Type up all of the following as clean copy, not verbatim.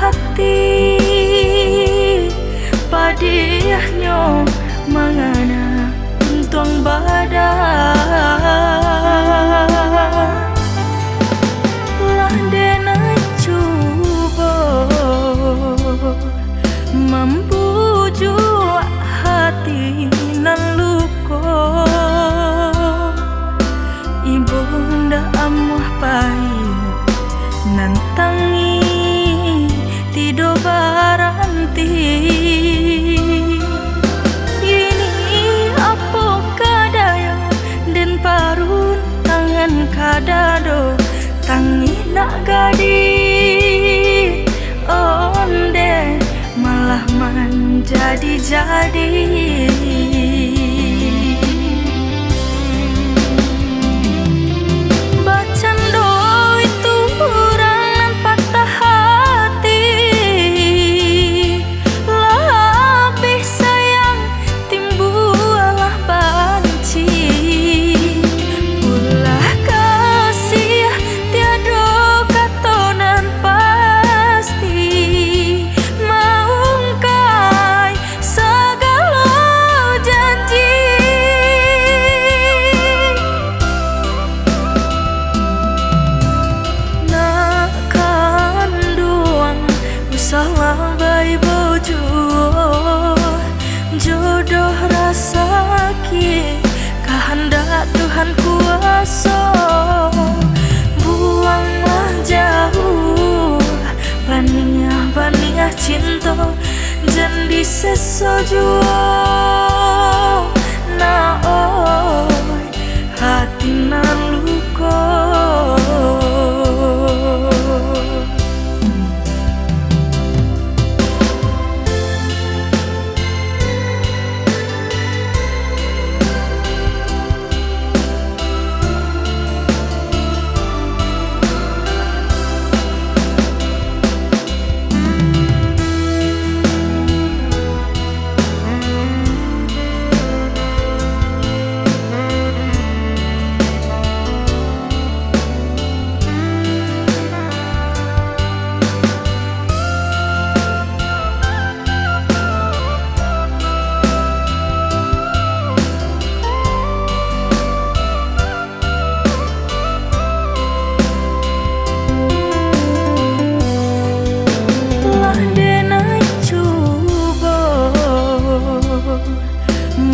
hati padiahnya mangana untung badan landena coba membujuk hati nan luko ibunda amuh payu nantangi tido baranti ini apa kadaya den parun tangan kadado tangi nak gadi onde malah menjadi-jadi salah bayi bojo jodoh rasa ki kehendak Tuhan kuasa buanglah jauh baniah cinta jan disesojua na oi hati nan luka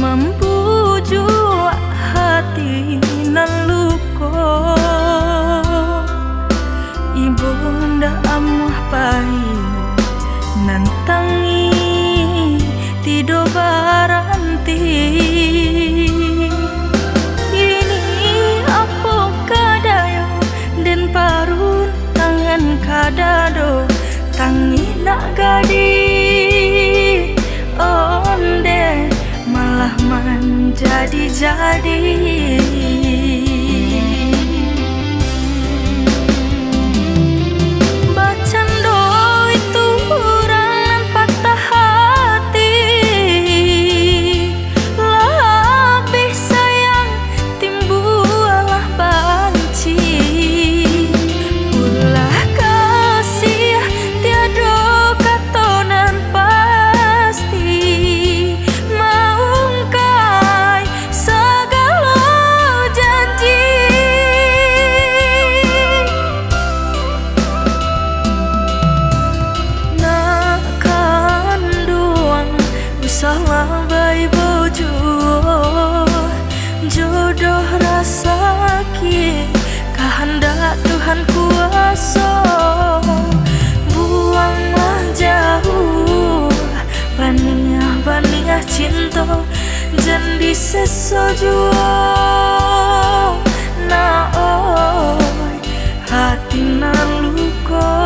membujuk hati nan luko ibunda amuh payu nantangi tido baranti ini apa kadaya den parun tangan kadado tangi nak gadi onde malah menjadi-jadi bacando itu orang patah hati lebih sayang timbulah banci ulah kasih tiada katonan pasti salah bayi bojo jodoh rasa ki kehendak Tuhan kuasa buanglah jauh baniah cinta jan disesojua na oi hati nan luka